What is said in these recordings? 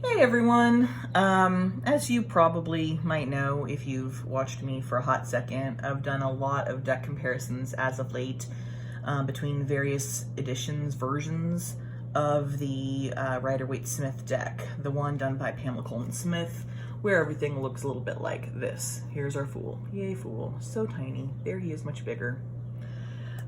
Hey everyone! As you probably might know if you've watched me for a hot second, I've done a lot of deck comparisons as of late between various versions of the Rider-Waite-Smith deck. The one done by Pamela Colman-Smith, where everything looks a little bit like this. Here's our Fool. Yay, Fool. So tiny. There he is, much bigger.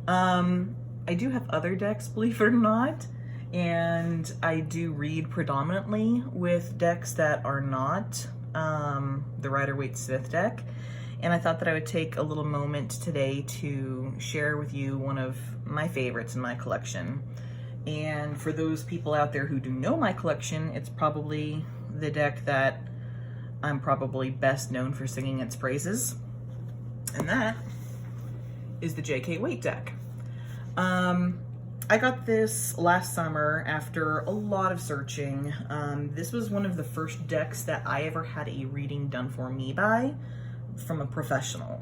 I do have other decks, believe it or not. And I do read predominantly with decks that are not the Rider-Waite-Smith deck. And I thought that I would take a little moment today to share with you one of my favorites in my collection. And for those people out there who do know my collection, it's probably the deck that I'm probably best known for singing its praises. And that is the J.K. Waite deck. I got this last summer after a lot of searching. This was one of the first decks that I ever had a reading done for me by from a professional.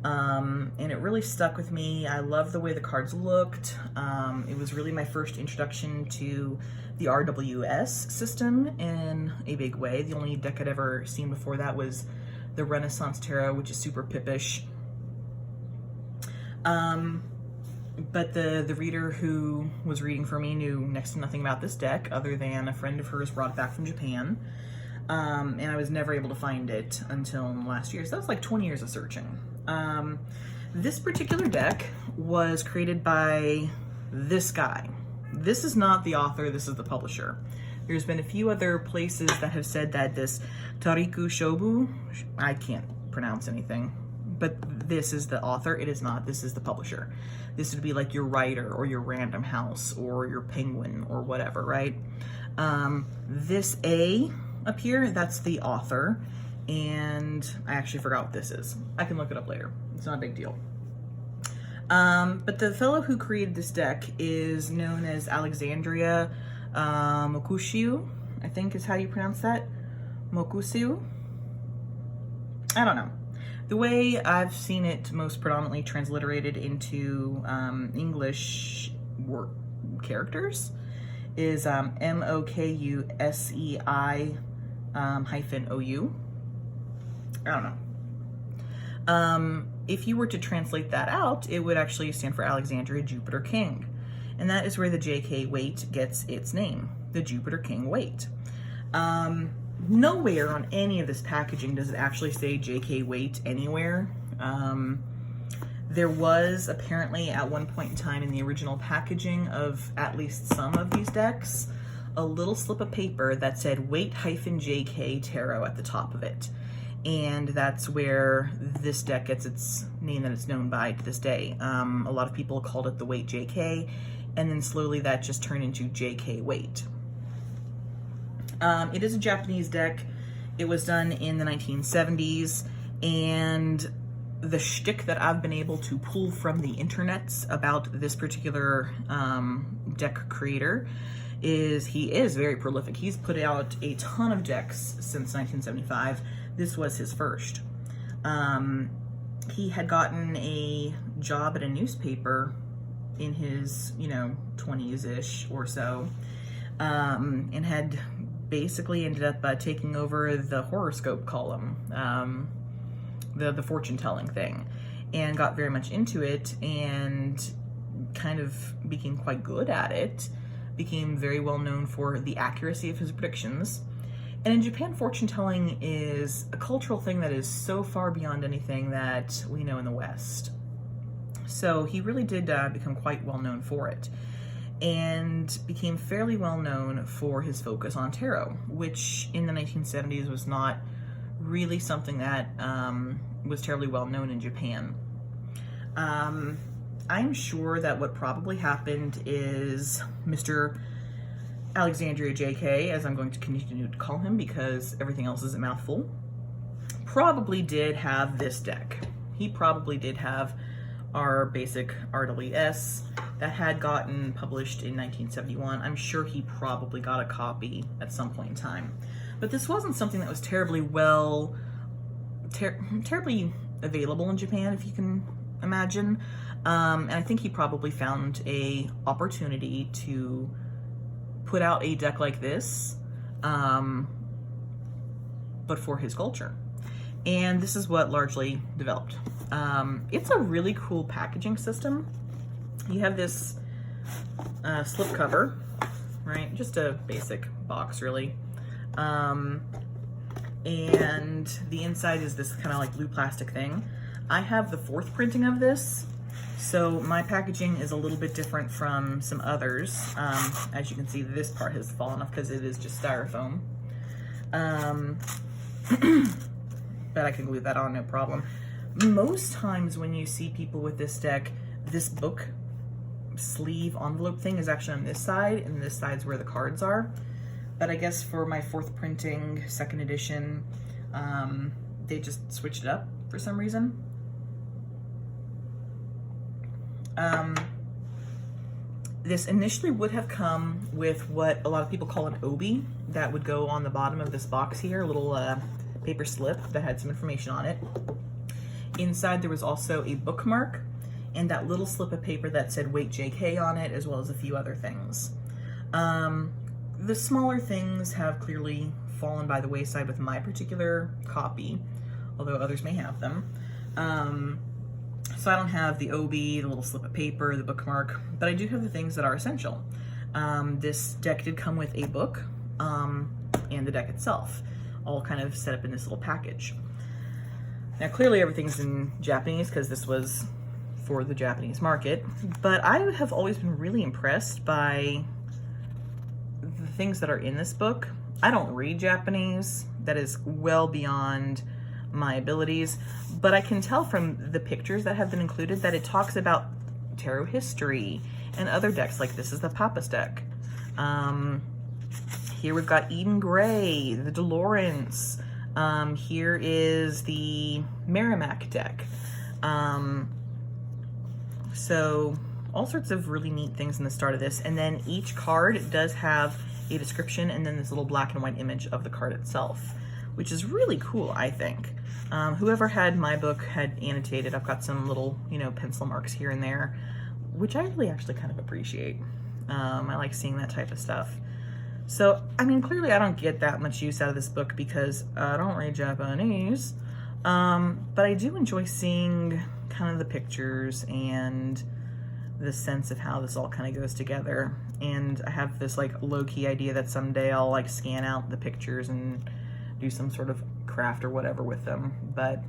And it really stuck with me. I love the way the cards looked. It was really my first introduction to the RWS system in a big way. The only deck I'd ever seen before that was the Renaissance Tarot, which is super pippish. But the reader who was reading for me knew next to nothing about this deck other than a friend of hers brought it back from Japan. And I was never able to find it until last year. So that was like 20 years of searching. This particular deck was created by this guy. This is not the author, this is the publisher. There's been a few other places that have said that this Tairiku Shobou, I can't pronounce anything, but this is the author. It is not. This is the publisher. This would be like your Writer or your Random House or your Penguin or whatever, right? This A up here, that's the author. And I actually forgot what this is. I can look it up later. It's not a big deal. But the fellow who created this deck is known as Alexandria Mokusei-ou, I think is how you pronounce that. Mokusei-ou? I don't know. The way I've seen it most predominantly transliterated into English characters is Mokusei -OU. I don't know. If you were to translate that out, it would actually stand for Alexandria Jupiter King. And that is where the J.K. Waite gets its name, the Jupiter King Waite. Nowhere on any of this packaging does it actually say J.K. Waite anywhere. There was apparently at one point in time in the original packaging of at least some of these decks, a little slip of paper that said Waite-J.K. Tarot at the top of it. And that's where this deck gets its name that it's known by to this day. A lot of people called it the Waite-J.K. and then slowly that just turned into J.K. Waite. It is a Japanese deck. It was done in the 1970s, and the shtick that I've been able to pull from the internets about this particular deck creator is he is very prolific. He's put out a ton of decks since 1975. This was his first. He had gotten a job at a newspaper in his, 20s-ish or so, and had basically ended up taking over the horoscope column, the fortune-telling thing, and got very much into it and kind of became quite good at it, became very well known for the accuracy of his predictions. And in Japan, fortune-telling is a cultural thing that is so far beyond anything that we know in the West. So he really did become quite well known for it, and became fairly well known for his focus on tarot, which in the 1970s was not really something that was terribly well known in Japan. I'm sure that what probably happened is Mr. Alexandria J.K., as I'm going to continue to call him because everything else is a mouthful, probably did have this deck. He probably did have our basic RWS that had gotten published in 1971. I'm sure he probably got a copy at some point in time. But this wasn't something that was terribly terribly available in Japan, if you can imagine. And I think he probably found a opportunity to put out a deck like this but for his culture. And this is what largely developed. It's a really cool packaging system. You have this slip cover, right? Just a basic box, really. And the inside is this kind of like blue plastic thing. I have the 4th printing of this, so my packaging is a little bit different from some others. As you can see, this part has fallen off because it is just styrofoam. But I can glue that on, no problem. Most times when you see people with this deck, this book sleeve envelope thing is actually on this side, and this side's where the cards are. But I guess for my 4th printing, 2nd edition, they just switched it up for some reason. This initially would have come with what a lot of people call an obi that would go on the bottom of this box here, a little paper slip that had some information on it. Inside there was also a bookmark and that little slip of paper that said Waite-J.K on it, as well as a few other things. The smaller things have clearly fallen by the wayside with my particular copy, although others may have them. So I don't have the OB, the little slip of paper, the bookmark, but I do have the things that are essential. This deck did come with a book and the deck itself, all kind of set up in this little package. Now clearly everything's in Japanese because this was for the Japanese market, but I have always been really impressed by the things that are in this book. I don't read Japanese. That is well beyond my abilities, but I can tell from the pictures that have been included that it talks about tarot history and other decks, like this is the Papa's deck. Here we've got Eden Gray, the Dolorens. Here is the Merrimack deck. So all sorts of really neat things in the start of this, and then each card does have a description and then this little black and white image of the card itself, which is really cool, I think. Whoever had my book had annotated. I've got some little, pencil marks here and there, which I really actually kind of appreciate. I like seeing that type of stuff. So, I mean, clearly I don't get that much use out of this book because I don't read Japanese, but I do enjoy seeing kind of the pictures and the sense of how this all kind of goes together. And I have this like low-key idea that someday I'll like scan out the pictures and do some sort of craft or whatever with them, but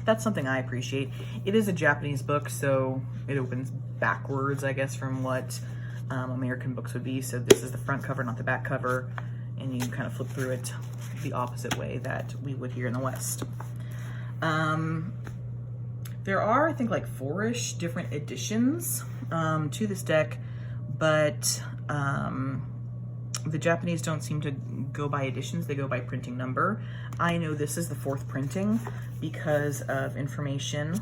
that's something I appreciate. It is a Japanese book, so it opens backwards, I guess, from what American books would be. So this is the front cover, not the back cover, and you kind of flip through it the opposite way that we would here in the West. There are, I think, like 4-ish different editions to this deck, but the Japanese don't seem to go by editions, they go by printing number. I know this is the 4th printing because of information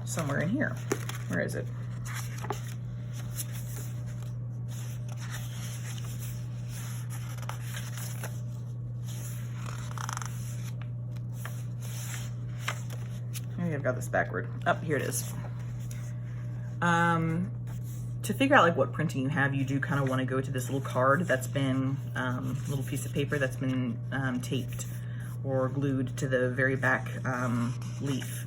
somewhere in here. Where is it? Maybe I've got this backward. Oh, here it is. To figure out like what printing you have, you do kind of want to go to this little card that's been, little piece of paper that's been taped or glued to the very back leaf.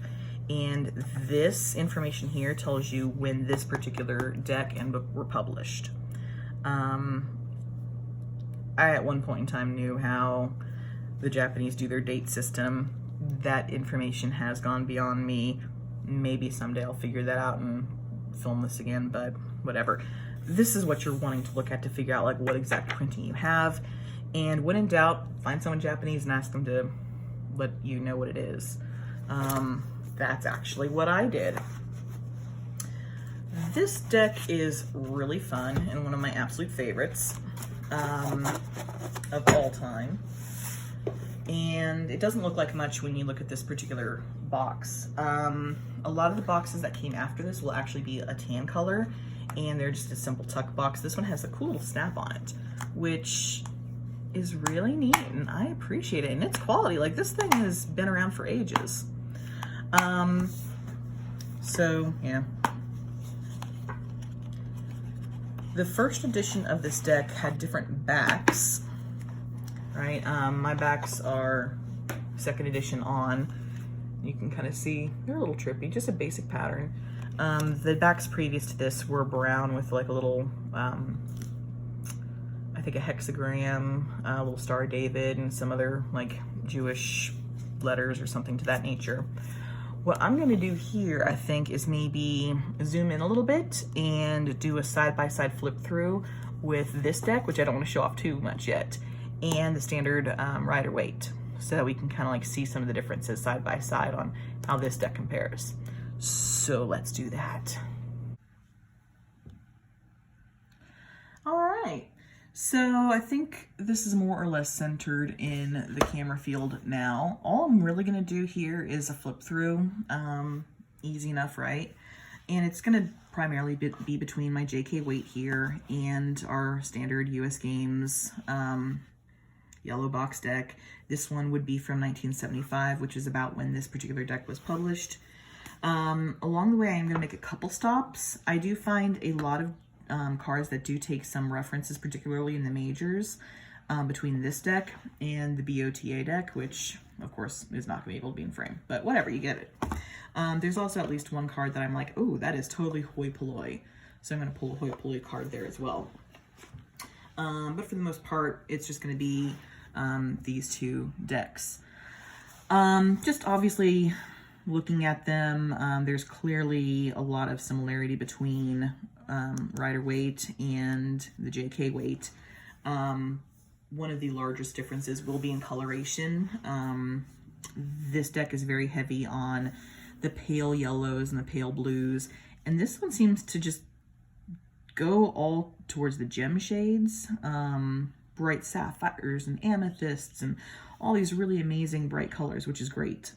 And this information here tells you when this particular deck and book were published. I at one point in time knew how the Japanese do their date system. That information has gone beyond me. Maybe someday I'll figure that out and film this again, but whatever. This is what you're wanting to look at to figure out like what exact printing you have. And when in doubt, find someone Japanese and ask them to let you know what it is. That's actually what I did. This deck is really fun and one of my absolute favorites of all time. And it doesn't look like much when you look at this particular box. A lot of the boxes that came after this will actually be a tan color, and they're just a simple tuck box. This one has a cool little snap on it, which is really neat, and I appreciate it. And it's quality. Like, this thing has been around for ages. So, yeah. The first edition of this deck had different backs, right? right? My backs are 2nd edition on. You can kind of see they're a little trippy, just a basic pattern. The backs previous to this were brown with like a little, I think a hexagram, a little Star of David, and some other like Jewish letters or something to that nature. What I'm gonna do here, I think, is maybe zoom in a little bit and do a side-by-side flip through with this deck, which I don't want to show off too much yet, and the standard Rider-Waite, so that we can kind of like see some of the differences side by side on how this deck compares. So let's do that. All right. So I think this is more or less centered in the camera field now. All I'm really gonna do here is a flip through, easy enough, right? And it's gonna primarily be between my J.K. Waite here and our standard US Games yellow box deck. This one would be from 1975, which is about when this particular deck was published. Along the way, I'm gonna make a couple stops. I do find a lot of cards that do take some references, particularly in the majors, between this deck and the BOTA deck, which of course is not going to be able to be in frame, but whatever, you get it. There's also at least one card that I'm like, oh, that is totally hoi polloi, so I'm going to pull a hoi polloi card there as well. But for the most part, it's just going to be these two decks. Just obviously looking at them, there's clearly a lot of similarity between Rider-Waite and the J.K. Waite. One of the largest differences will be in coloration. This deck is very heavy on the pale yellows and the pale blues, and this one seems to just go all towards the gem shades, bright sapphires and amethysts and all these really amazing bright colors, which is great.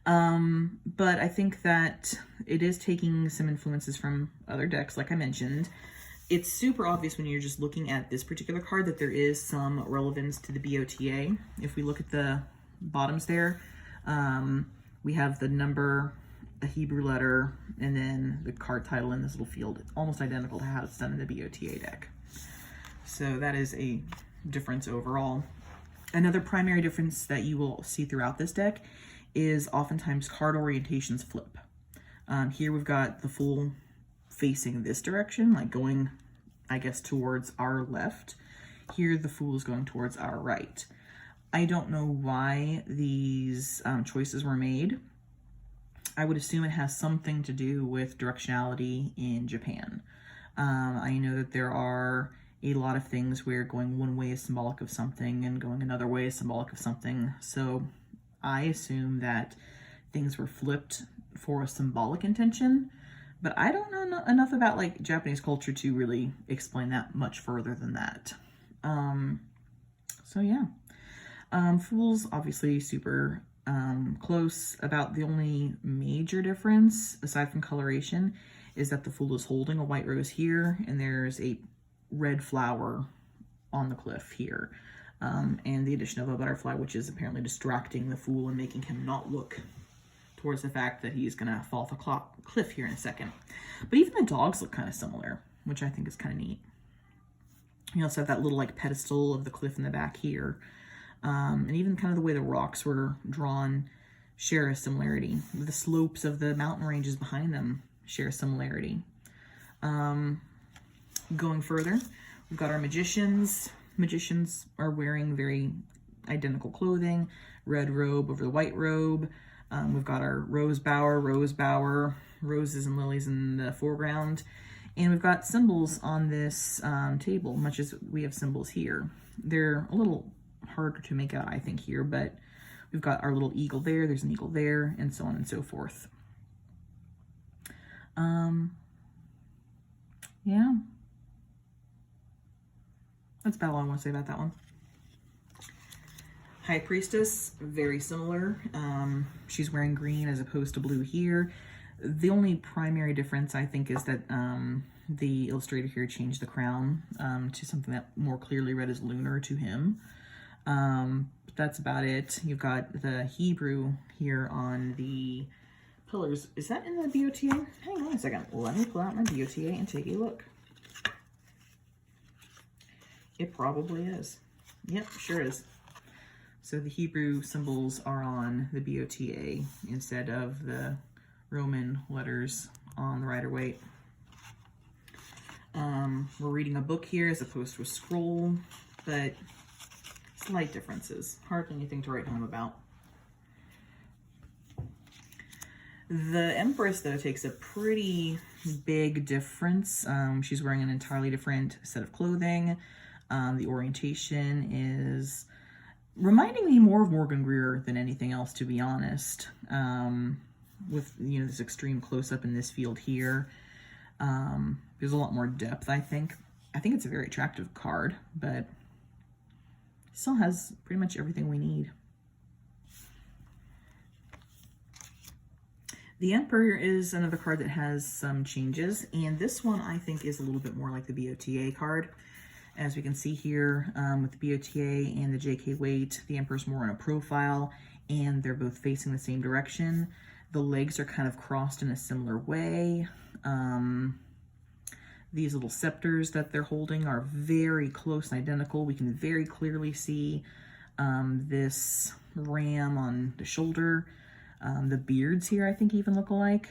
But I think that it is taking some influences from other decks, like I mentioned. It's super obvious when you're just looking at this particular card that there is some relevance to the BOTA. If we look at the bottoms there, we have the number, a Hebrew letter, and then the card title in this little field. It's almost identical to how it's done in the BOTA deck. So that is a difference overall. Another primary difference that you will see throughout this deck is oftentimes card orientations flip. Here we've got the Fool facing this direction, like going, I guess, towards our left. Here the Fool is going towards our right. I don't know why these choices were made. I would assume it has something to do with directionality in Japan. I know that there are a lot of things where going one way is symbolic of something and going another way is symbolic of something. So I assume that things were flipped for a symbolic intention, but I don't know enough about like Japanese culture to really explain that much further than that. So yeah, Fool's obviously super close. About the only major difference aside from coloration is that the Fool is holding a white rose here and there's a red flower on the cliff here. And the addition of a butterfly, which is apparently distracting the Fool and making him not look towards the fact that he's gonna fall off a cliff here in a second. But even the dogs look kind of similar, which I think is kind of neat. You also have that little like pedestal of the cliff in the back here. And even kind of the way the rocks were drawn share a similarity. The slopes of the mountain ranges behind them share a similarity. Going further, we've got our magicians. Magicians are wearing very identical clothing, red robe over the white robe. We've got our rose bower, roses and lilies in the foreground. And we've got symbols on this table, much as we have symbols here. They're a little harder to make out, I think, here, but we've got our little eagle there, there's an eagle there, and so on and so forth. Yeah. That's about all I want to say about that one. High Priestess, very similar. She's wearing green as opposed to blue here. The only primary difference, I think, is that the illustrator here changed the crown to something that more clearly read as lunar to him. But that's about it. You've got the Hebrew here on the pillars. Is that in the BOTA? Hang on a second. Let me pull out my BOTA and take a look. It probably is. Yep, sure is. So the Hebrew symbols are on the BOTA instead of the Roman letters on the Rider-Waite. We're reading a book here as opposed to a scroll, but slight differences. Hardly anything to write home about. The Empress, though, takes a pretty big difference. She's wearing an entirely different set of clothing. The orientation is reminding me more of Morgan Greer than anything else, to be honest. With, you know, this extreme close-up in this field here. There's a lot more depth, I think. I think it's a very attractive card, but still has pretty much everything we need. The Emperor is another card that has some changes, and this one I think is a little bit more like the BOTA card. As we can see here, with the BOTA and the JK Waite, the Emperor's more in a profile, and they're both facing the same direction. The legs are kind of crossed in a similar way. These little scepters that they're holding are very close and identical. We can very clearly see this ram on the shoulder. The beards here, I think, even look alike.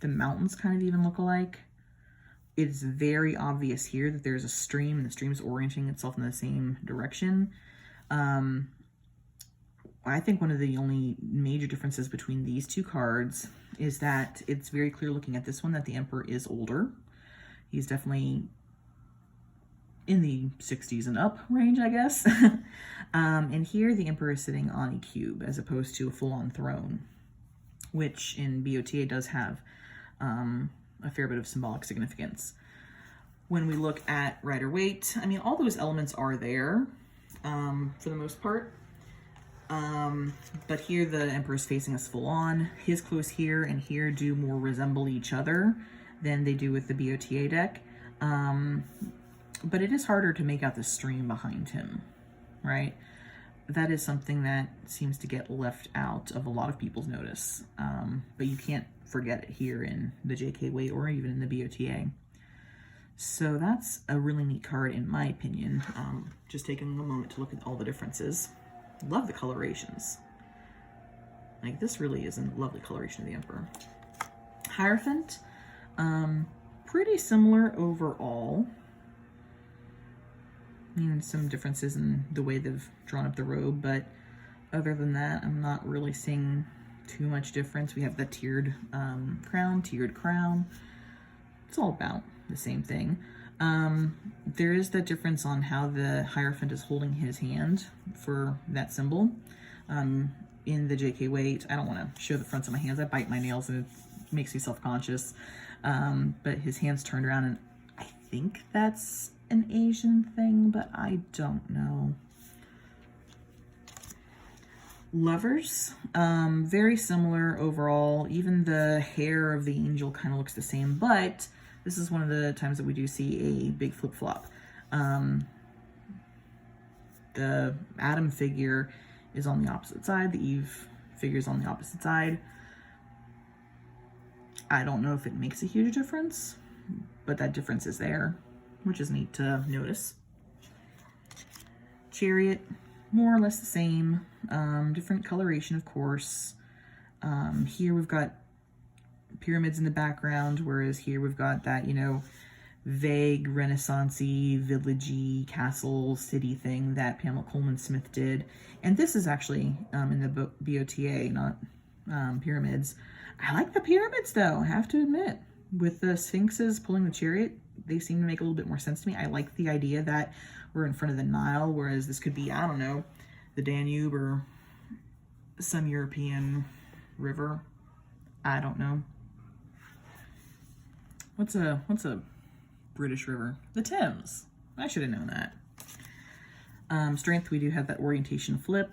The mountains kind of even look alike. It's very obvious here that there's a stream, and the stream is orienting itself in the same direction. I think one of the only major differences between these two cards is that it's very clear looking at this one that the Emperor is older. He's definitely in the 60s and up range, I guess. And here the Emperor is sitting on a cube as opposed to a full-on throne, which in BOTA does have a fair bit of symbolic significance. When we look at Rider-Waite, I mean, all those elements are there for the most part. But here the Emperor is facing us full on. His clothes here and here do more resemble each other than they do with the BOTA deck. But it is harder to make out the stream behind him, right? That is something that seems to get left out of a lot of people's notice. But you can't forget it here in the JK Waite or even in the BOTA. So that's a really neat card in my opinion. Just taking a moment to look at all the differences. Love the colorations. Like, this really is a lovely coloration of the Emperor. Hierophant, pretty similar overall. I mean, some differences in the way they've drawn up the robe, but other than that, I'm not really seeing too much difference. We have the tiered crown. It's all about the same thing. There is that difference on how the Hierophant is holding his hand for that symbol. In the JK Waite, I don't want to show the fronts of my hands. I bite my nails and it makes me self-conscious. But his hand's turned around, and I think that's an Asian thing, but I don't know. Lovers, very similar overall. Even the hair of the angel kind of looks the same, but this is one of the times that we do see a big flip-flop. The Adam figure is on the opposite side. The Eve figure is on the opposite side. I don't know if it makes a huge difference, but that difference is there, which is neat to notice. Chariot, more or less the same. Different coloration, of course. Here we've got pyramids in the background, whereas here we've got that, you know, vague Renaissance-y, village-y, castle, city thing that Pamela Coleman Smith did. And this is actually in the book BOTA, not pyramids. I like the pyramids, though, I have to admit. With the sphinxes pulling the chariot, they seem to make a little bit more sense to me. I like the idea that we're in front of the Nile, whereas this could be, I don't know, the Danube or some European river. I don't know. What's a British river? The Thames. I should have known that. Strength, we do have that orientation flip.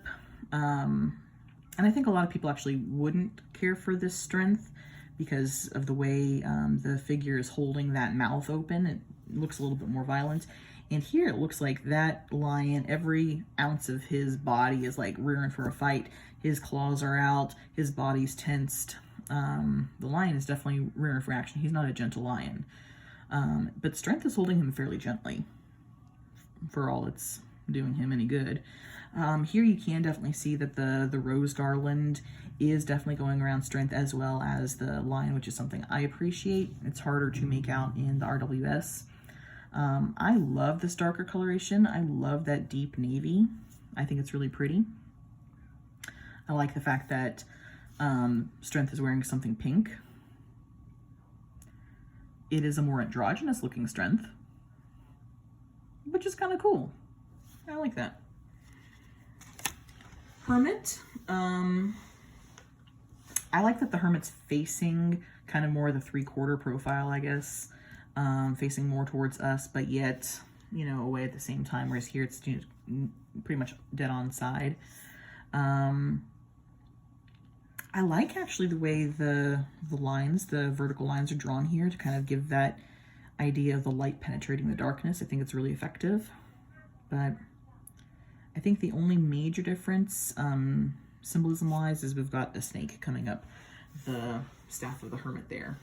And I think a lot of people actually wouldn't care for this strength because of the way the figure is holding that mouth open. It looks a little bit more violent. And here it looks like that lion, every ounce of his body is like rearing for a fight. His claws are out, his body's tensed. The lion is definitely rearing for action. He's not a gentle lion. But strength is holding him fairly gently for all its doing him any good. Here you can definitely see that the rose garland is definitely going around strength as well as the line, which is something I appreciate. It's harder to make out in the RWS. I love this darker coloration. I love that deep navy. I think it's really pretty. I like the fact that strength is wearing something pink. It is a more androgynous looking strength, which is kind of cool. I like that. Hermit. I like that the Hermit's facing kind of more the 3/4 profile, I guess. Facing more towards us, but yet, you know, away at the same time, whereas here it's, you know, pretty much dead on side. I like actually the way the lines, the vertical lines are drawn here to kind of give that idea of the light penetrating the darkness. I think it's really effective, but I think the only major difference symbolism-wise is we've got a snake coming up the staff of the Hermit there.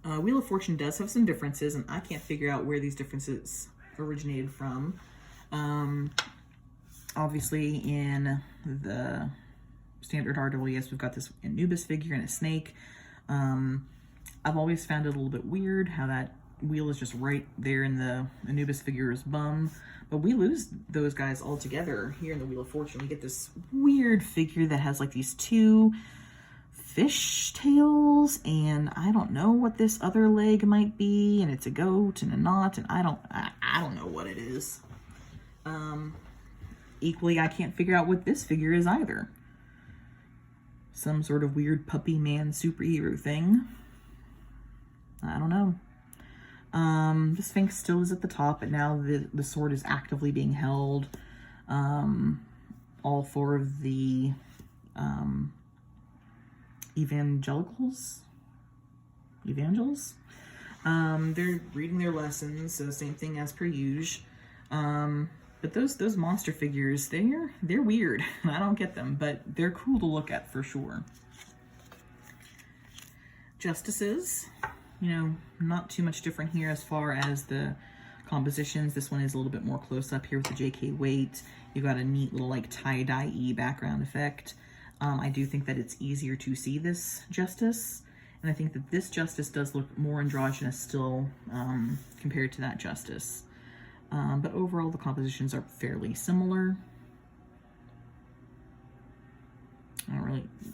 Wheel of Fortune does have some differences, and I can't figure out where these differences originated from. Obviously, in the standard RWS, we've got this Anubis figure and a snake. I've always found it a little bit weird how that wheel is just right there in the Anubis figure's bum, but we lose those guys altogether here in the Wheel of Fortune. We get this weird figure that has like these two fish tails, and I don't know what this other leg might be, and it's a goat and a knot, and I don't know what it is. Equally, I can't figure out what this figure is either. Some sort of weird puppy man superhero thing. I don't know. The Sphinx still is at the top, but now the sword is actively being held. All four of the evangels, they're reading their lessons, so same thing as per usual. But those monster figures, they're weird. I don't get them, but they're cool to look at for sure. Justices, you know, not too much different here as far as the compositions. This one is a little bit more close up here with the J.K. Waite. You've got a neat little like tie-dye-y background effect. I do think that it's easier to see this Justice, and I think that this Justice does look more androgynous still compared to that Justice. But overall, the compositions are fairly similar.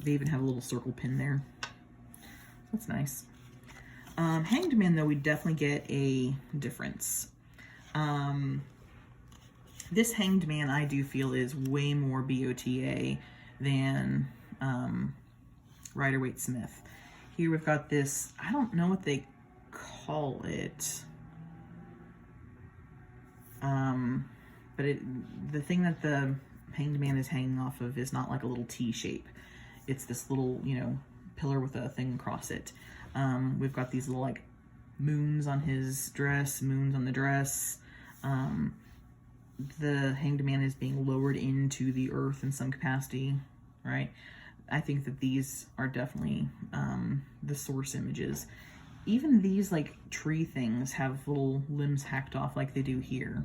They even have a little circle pin there. That's nice. Hanged Man, though, we definitely get a difference. This Hanged Man, I do feel, is way more BOTA than Rider-Waite-Smith. Here we've got this, I don't know what they call it. But the thing that the Hanged Man is hanging off of is not like a little T shape. It's this little, you know, pillar with a thing across it. We've got these little like moons on his dress, moons on the dress. The Hanged Man is being lowered into the earth in some capacity, right? I think that these are definitely the source images. Even these like tree things have little limbs hacked off like they do here.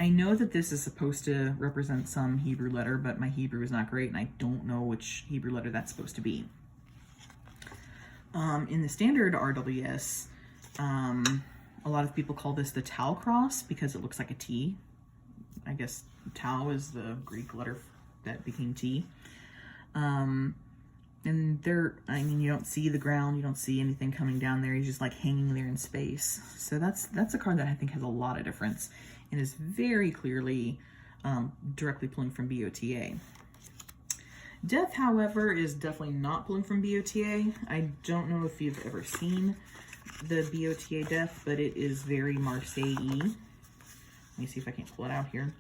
I know that this is supposed to represent some Hebrew letter, but my Hebrew is not great and I don't know which Hebrew letter that's supposed to be. In the standard RWS, a lot of people call this the Tau cross because it looks like a T. I guess Tau is the Greek letter that became T. And there, I mean, you don't see the ground, you don't see anything coming down there, he's just like hanging there in space. So that's a card that I think has a lot of difference and is very clearly directly pulling from BOTA. Death, however, is definitely not pulling from BOTA. I don't know if you've ever seen the BOTA Death, but it is very Marseille-y. Let me see if I can pull it out here.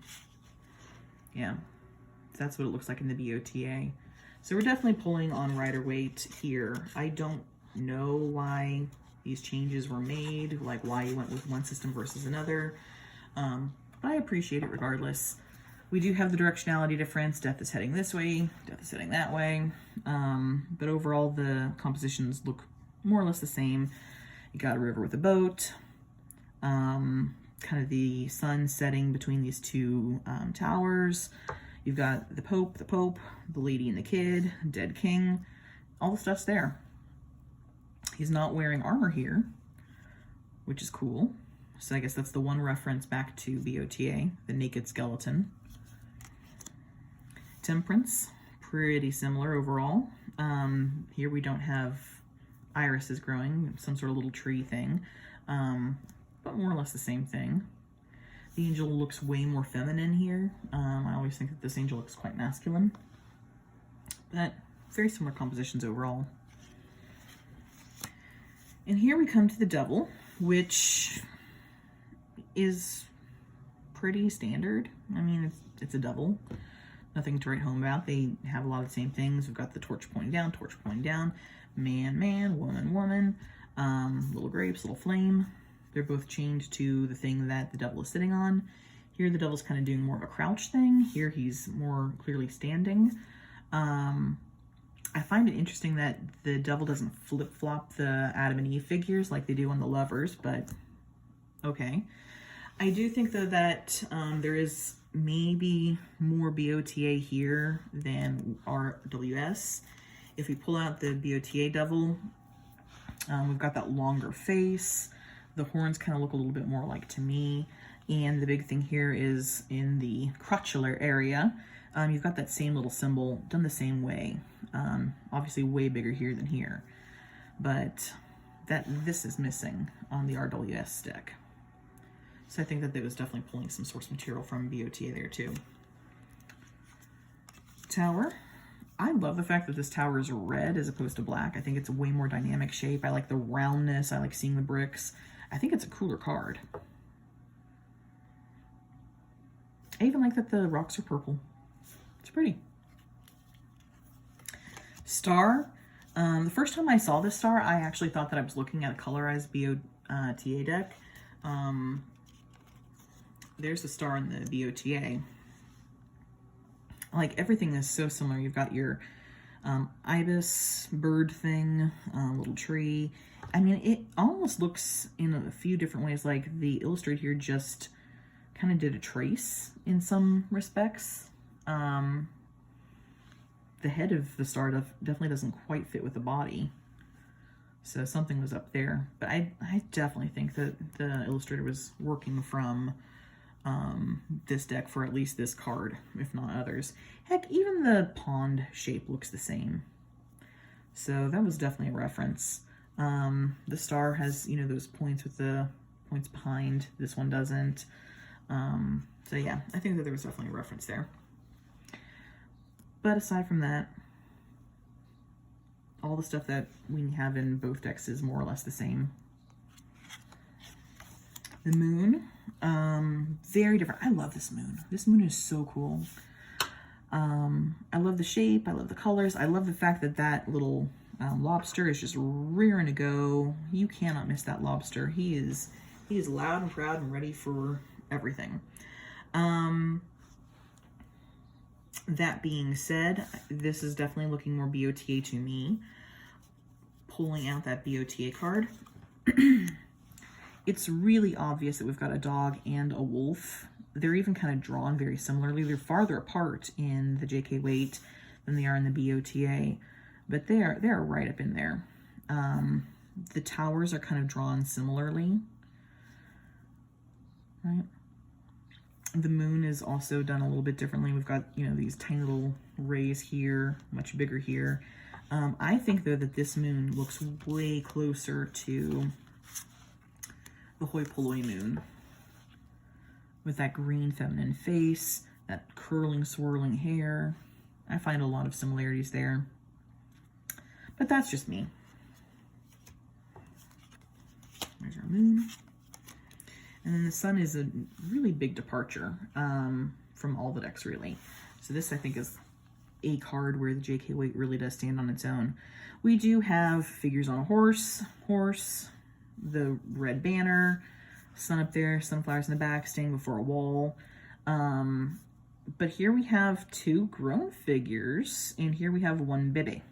Yeah, that's what it looks like in the BOTA. So we're definitely pulling on Rider-Waite here. I don't know why these changes were made, like why you went with one system versus another, but I appreciate it regardless. We do have the directionality difference. Death is heading this way, Death is heading that way, but overall the compositions look more or less the same. You got a river with a boat, kind of the sun setting between these two towers. You've got the Pope, the Lady and the Kid, Dead King. All the stuff's there. He's not wearing armor here, which is cool. So I guess that's the one reference back to BOTA, the naked skeleton. Temperance, pretty similar overall. Here we don't have irises growing, some sort of little tree thing, but more or less the same thing. The angel looks way more feminine here. I always think that this angel looks quite masculine, but very similar compositions overall. And here we come to the devil, which is pretty standard. I mean, it's a devil. Nothing to write home about. They have a lot of the same things. We've got the torch pointing down, man, man, woman, woman, little grapes, little flame. They're both chained to the thing that the devil is sitting on. Here, the devil's kind of doing more of a crouch thing. Here, he's more clearly standing. I find it interesting that the devil doesn't flip-flop the Adam and Eve figures like they do on the lovers, but okay. I do think, though, that there is maybe more BOTA here than RWS. If we pull out the BOTA devil, we've got that longer face. The horns kind of look a little bit more like to me. And the big thing here is in the crotchular area, you've got that same little symbol done the same way. Obviously way bigger here than here. But this is missing on the RWS deck. So I think that they was definitely pulling some source material from BOTA there too. Tower. I love the fact that this tower is red as opposed to black. I think it's a way more dynamic shape. I like the roundness. I like seeing the bricks. I think it's a cooler card. I even like that the rocks are purple. It's pretty. Star. The first time I saw this star, I actually thought that I was looking at a colorized BOTA deck. There's the star in the BOTA. Like, everything is so similar. You've got your ibis bird thing, little tree. I mean, it almost looks in a few different ways like the illustrator here just kind of did a trace in some respects. The head of the star definitely doesn't quite fit with the body. So something was up there. But I definitely think that the illustrator was working from this deck for at least this card, if not others. Heck, even the pond shape looks the same. So that was definitely a reference. The star has, you know, those points with the points behind. This one doesn't. So yeah, I think that there was definitely a reference there. But aside from that, all the stuff that we have in both decks is more or less the same. The moon, very different. I love this moon. This moon is so cool. I love the shape. I love the colors. I love the fact that that little lobster is just rearing to go. You cannot miss that lobster. He is loud and proud and ready for everything. That being said, this is definitely looking more BOTA to me. Pulling out that BOTA card. It's really obvious that we've got a dog and a wolf. They're even kind of drawn very similarly. They're farther apart in the JK Waite than they are in the BOTA, but they're right up in there. The towers are kind of drawn similarly, right? The moon is also done a little bit differently. We've got, you know, these tiny little rays here, much bigger here. I think, though, that this moon looks way closer to the hoi polloi moon, with that green feminine face, that curling, swirling hair. I find a lot of similarities there, but that's just me. There's our moon. And then the sun is a really big departure from all the decks, really. So this, I think, is a card where the JK Waite really does stand on its own. We do have figures on a horse, the red banner, sun up there, sunflowers in the back, staying before a wall. But here we have two grown figures, and here we have one bebe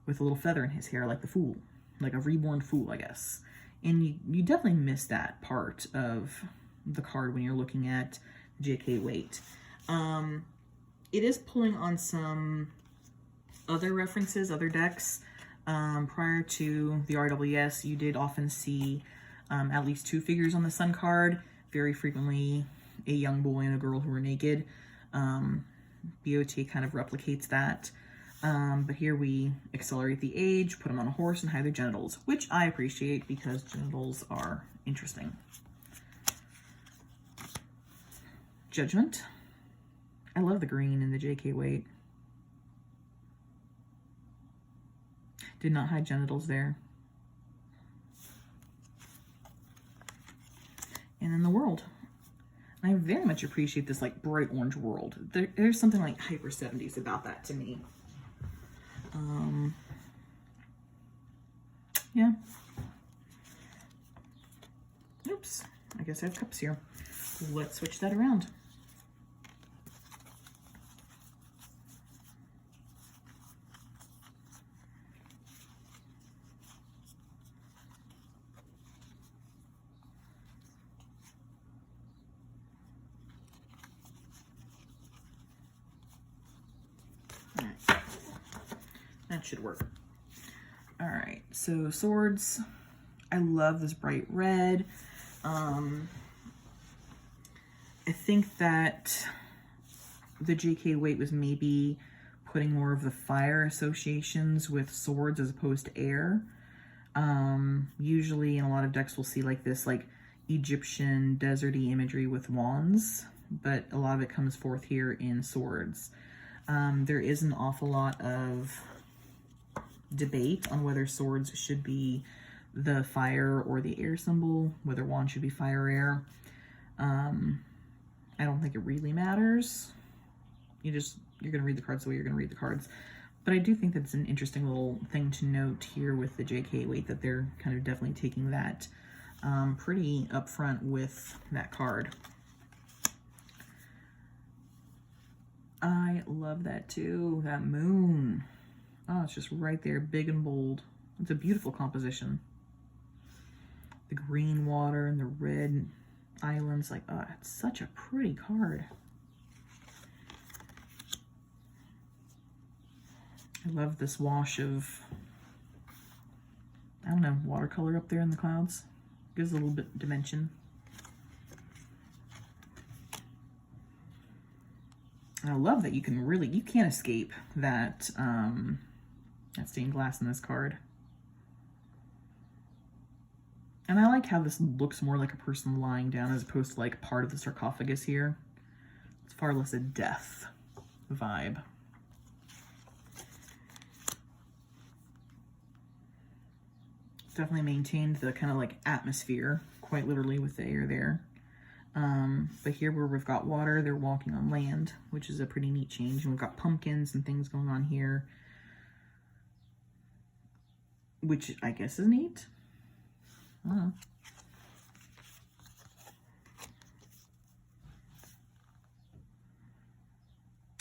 with a little feather in his hair, like the fool, like a reborn fool, I guess. And you definitely miss that part of the card when you're looking at JK Waite. It is pulling on some other references, other decks. Prior to the RWS, you did often see at least 2 figures on the Sun card, very frequently a young boy and a girl who are naked. BOT kind of replicates that. But here we accelerate the age, put them on a horse, and hide their genitals, which I appreciate because genitals are interesting. Judgment. I love the green in the JK Waite. Did not hide genitals there. And then the world. I very much appreciate this like bright orange world. There's something like hyper 70s about that to me. Yeah. Oops. I guess I have cups here. Let's switch that around. That should work. All right, so swords. I love this bright red. I think that the JK Waite was maybe putting more of the fire associations with swords as opposed to air. Usually in a lot of decks we'll see like this like Egyptian deserty imagery with wands, but a lot of it comes forth here in swords. There is an awful lot of debate on whether swords should be the fire or the air symbol, whether wands should be fire or air. I don't think it really matters. You're gonna read the cards the way you're gonna read the cards. But I do think that's an interesting little thing to note here with the JK Waite, that they're kind of definitely taking that pretty upfront with that card. I love that too, that moon. Oh, it's just right there, big and bold. It's a beautiful composition. The green water and the red islands, like, oh, it's such a pretty card. I love this wash of, I don't know, watercolor up there in the clouds. Gives a little bit of dimension. And I love that you can't escape that, that stained glass in this card. And I like how this looks more like a person lying down as opposed to like part of the sarcophagus here. It's far less a death vibe. Definitely maintained the kind of like atmosphere, quite literally, with the air there. But here where we've got water, they're walking on land, which is a pretty neat change. And we've got pumpkins and things going on here, which I guess is neat. I don't know.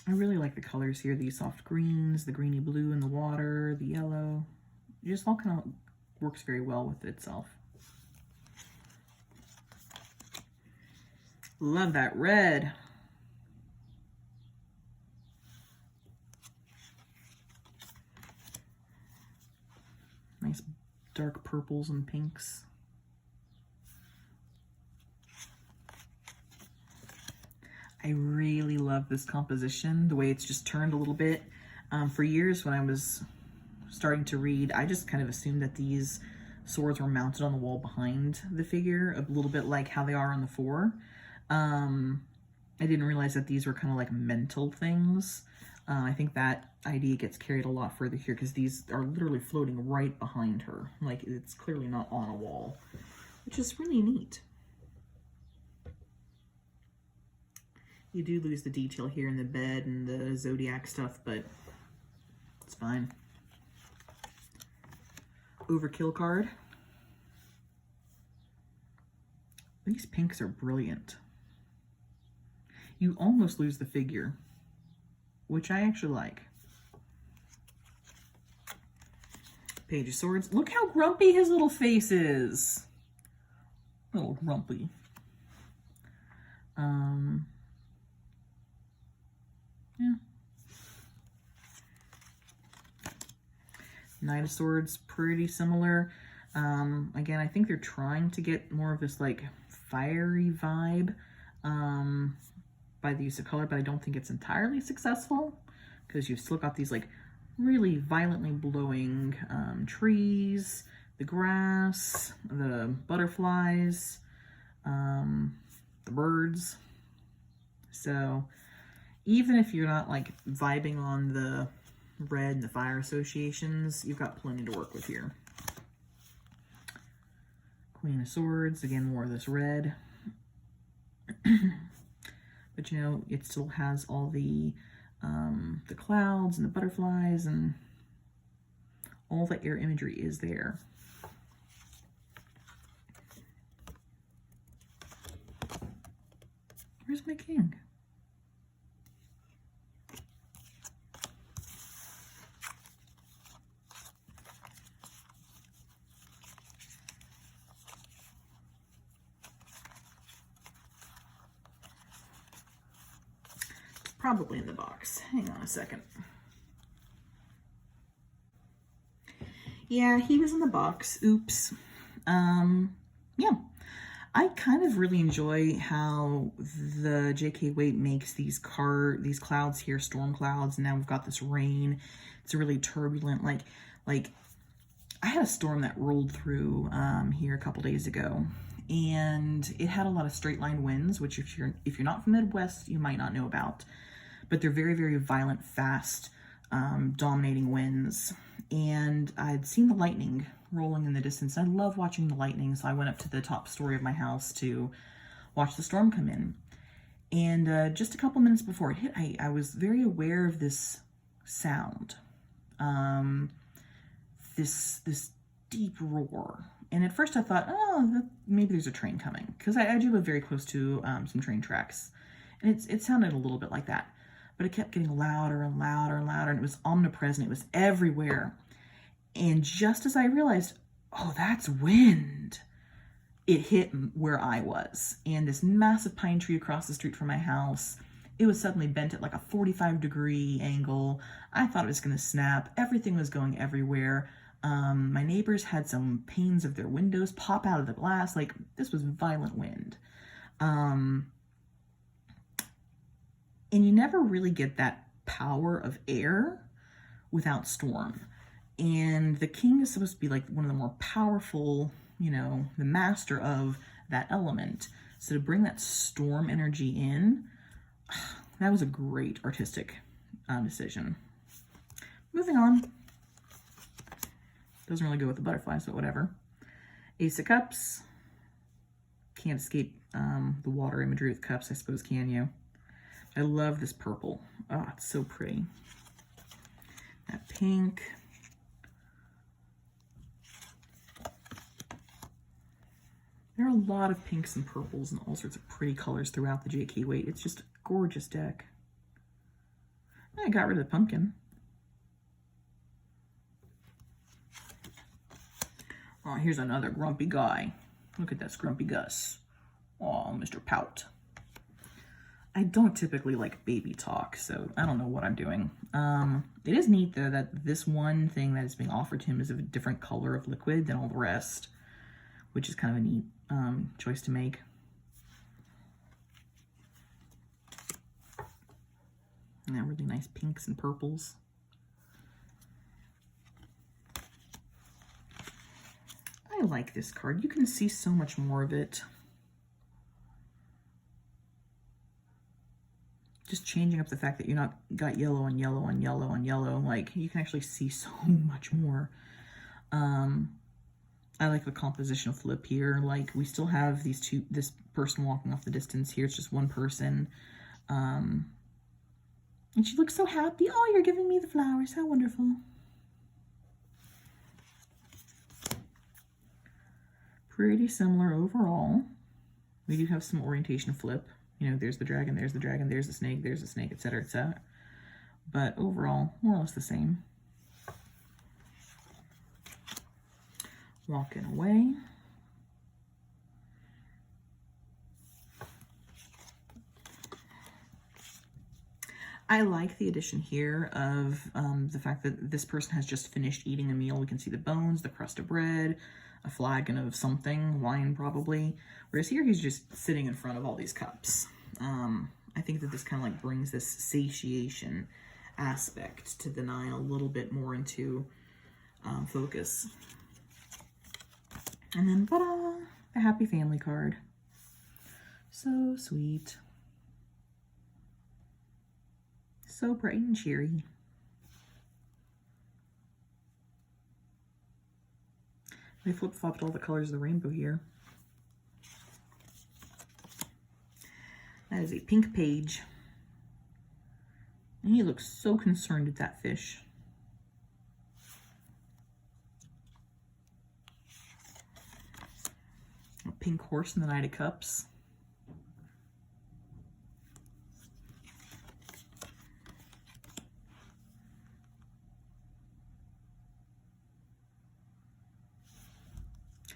I really like the colors here, these soft greens, the greeny blue in the water, the yellow. It just all kind of works very well with itself. Love that red. Nice dark purples and pinks. I really love this composition, the way it's just turned a little bit. For years when I was starting to read, I just kind of assumed that these swords were mounted on the wall behind the figure, a little bit like how they are on the 4. I didn't realize that these were kind of like mental things. I think that idea gets carried a lot further here because these are literally floating right behind her. Like, it's clearly not on a wall, which is really neat. You do lose the detail here in the bed and the zodiac stuff, but it's fine. Overkill card. These pinks are brilliant. You almost lose the figure, which I actually like. Page of Swords. Look how grumpy his little face is. little grumpy. Yeah. Knight of Swords, pretty similar. Again, I think they're trying to get more of this like fiery vibe by the use of color, but I don't think it's entirely successful because you've still got these like really violently blowing trees, the grass, the butterflies, the birds. So even if you're not like vibing on the red and the fire associations, you've got plenty to work with here. Queen of Swords, again, more of this red. But you know, it still has all the clouds and the butterflies and all the air imagery is there. Where's my king? Probably in the box. Hang on a second. Yeah, he was in the box. Oops. Yeah. I kind of really enjoy how the J.K. Waite makes these clouds here, storm clouds, and now we've got this rain. It's really turbulent. Like I had a storm that rolled through here a couple days ago, and it had a lot of straight line winds, which if you're not from the Midwest, you might not know about. But they're very, very violent, fast, dominating winds. And I'd seen the lightning rolling in the distance. I love watching the lightning, so I went up to the top story of my house to watch the storm come in. And just a couple minutes before it hit, I was very aware of this sound, this deep roar. And at first I thought, oh, maybe there's a train coming, because I do live very close to some train tracks, and it sounded a little bit like that. But it kept getting louder and louder and louder, and it was omnipresent. It was everywhere. And just as I realized, oh, that's wind, it hit where I was. And this massive pine tree across the street from my house, it was suddenly bent at like a 45-degree angle. I thought it was going to snap. Everything was going everywhere. My neighbors had some panes of their windows pop out of the glass. Like, this was violent wind. And you never really get that power of air without storm. And the king is supposed to be like one of the more powerful, you know, the master of that element. So to bring that storm energy in, that was a great artistic decision. Moving on. Doesn't really go with the butterflies, but whatever. Ace of Cups. Can't escape the water imagery with cups, I suppose, can you? I love this purple. Oh, it's so pretty. That pink. There are a lot of pinks and purples and all sorts of pretty colors throughout the J.K. Waite. It's just a gorgeous deck. I got rid of the pumpkin. Oh, here's another grumpy guy. Look at that grumpy Gus. Oh, Mr. Pout. I don't typically like baby talk, so I don't know what I'm doing. It is neat, though, that this one thing that is being offered to him is of a different color of liquid than all the rest, which is kind of a neat choice to make. Yeah, really nice pinks and purples. I like this card. You can see so much more of it. Just changing up the fact that you're not got yellow and yellow and yellow and yellow. Like, you can actually see so much more. I like the composition flip here. Like, we still have this person walking off the distance here. It's just one person. And she looks so happy. Oh, you're giving me the flowers. How wonderful. Pretty similar overall. We do have some orientation flip. You know, there's the dragon, there's the dragon, there's the snake, etc., etc. But overall, more or less the same. Walking away. I like the addition here of the fact that this person has just finished eating a meal. We can see the bones, the crust of bread, a flagon of something, wine probably. Whereas here he's just sitting in front of all these cups. I think that this kind of like brings this satiation aspect to the 9 a little bit more into focus. And then, ta-da, a happy family card. So sweet. So bright and cheery. I flip-flopped all the colors of the rainbow here. That is a pink page. And he looks so concerned with that fish. A pink horse in the Knight of Cups.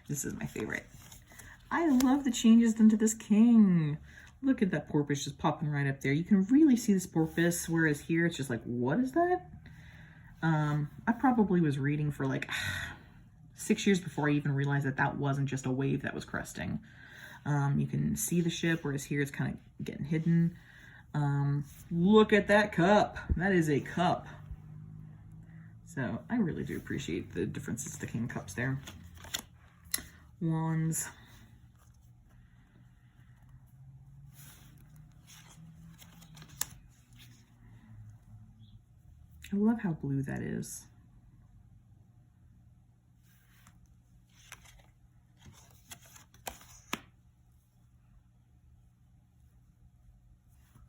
This is my favorite. I love the changes done to this king. Look at that porpoise just popping right up there. You can really see this porpoise, whereas here it's just like, what is that? I probably was reading for like 6 years before I even realized that that wasn't just a wave that was cresting. You can see the ship, whereas here it's kind of getting hidden. Look at that cup. That is a cup. So I really do appreciate the differences to King Cups there. Wands. I love how blue that is.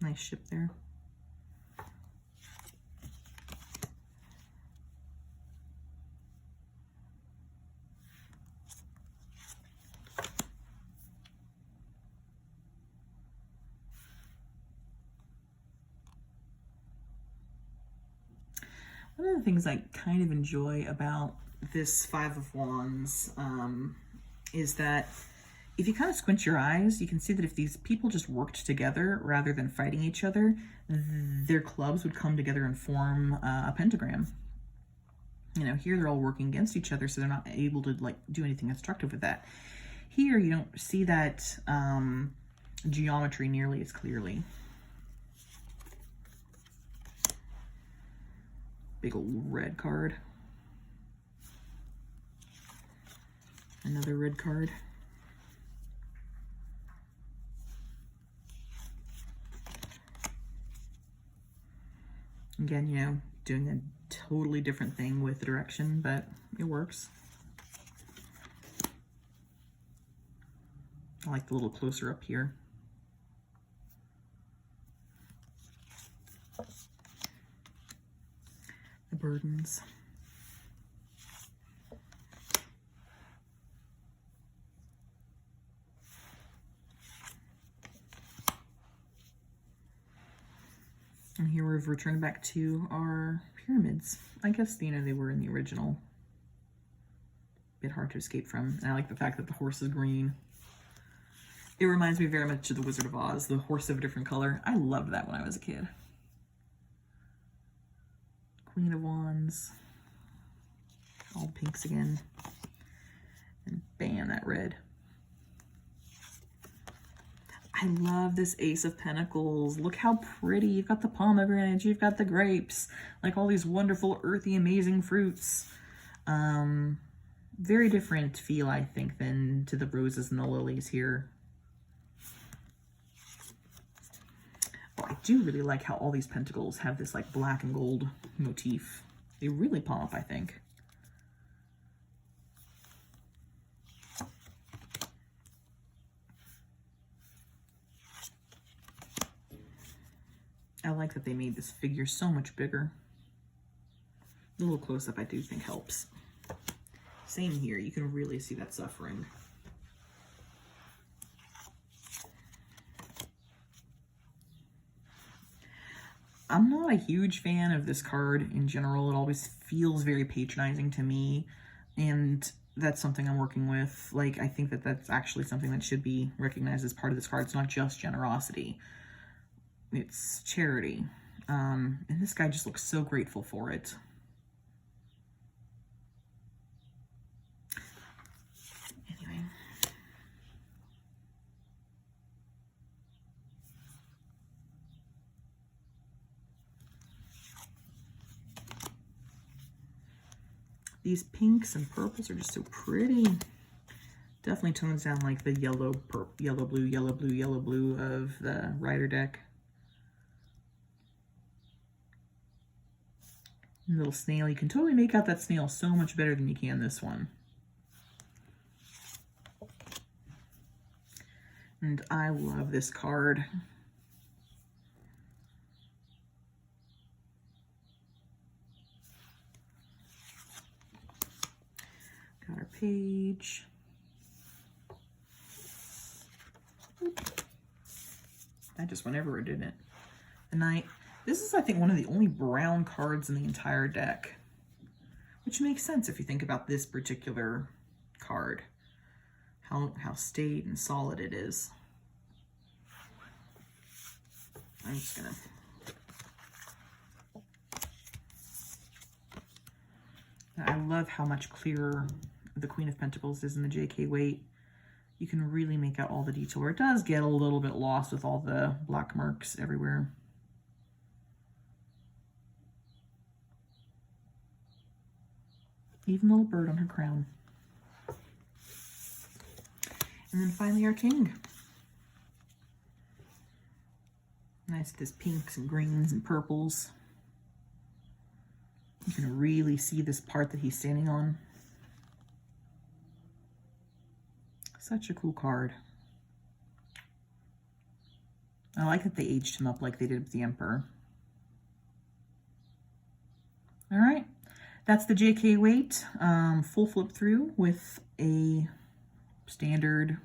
Nice ship there. One of the things I kind of enjoy about this Five of Wands is that if you kind of squint your eyes, you can see that if these people just worked together rather than fighting each other, their clubs would come together and form a pentagram. You know, here they're all working against each other, so they're not able to like do anything constructive with that. Here you don't see that geometry nearly as clearly. Big old red card. Another red card. Again, you know, doing a totally different thing with the direction, but it works. I like the little closer up here. The burdens. And here we've returned back to our pyramids. I guess, you know, they were in the original. Bit hard to escape from. And I like the fact that the horse is green. It reminds me very much of the Wizard of Oz, the horse of a different color. I loved that when I was a kid. Queen of Wands. All pinks again. And bam, that red. I love this Ace of Pentacles. Look how pretty. You've got the pomegranate, you've got the grapes, like all these wonderful, earthy, amazing fruits. Very different feel, I think, than to the roses and the lilies here. Oh, I do really like how all these pentacles have this like black and gold motif. They really pop, I think. I like that they made this figure so much bigger. A little close-up I do think helps. Same here, you can really see that suffering. I'm not a huge fan of this card in general. It always feels very patronizing to me, and that's something I'm working with. Like, I think that that's actually something that should be recognized as part of this card. It's not just generosity. It's charity. And this guy just looks so grateful for it. Anyway. These pinks and purples are just so pretty. Definitely tones down like the yellow, yellow, blue, yellow, blue, yellow, blue of the Rider deck. Little snail. You can totally make out that snail so much better than you can this one. And I love this card. Got our page. That just went everywhere, didn't it? The Knight. This is, I think, one of the only brown cards in the entire deck, which makes sense if you think about this particular card, how staid and solid it is. I'm just gonna I love how much clearer the Queen of Pentacles is in the J.K. Waite. You can really make out all the detail, where it does get a little bit lost with all the black marks everywhere. Even a little bird on her crown. And then finally our king. Nice, this pinks and greens and purples. You can really see this part that he's standing on. Such a cool card. I like that they aged him up like they did with the Emperor. All right, that's the J.K. Waite full flip through with a standard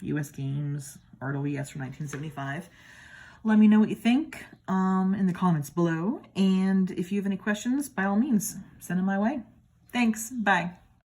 U.S. Games Art OES from 1975. Let me know what you think in the comments below. And if you have any questions, by all means, send them my way. Thanks. Bye.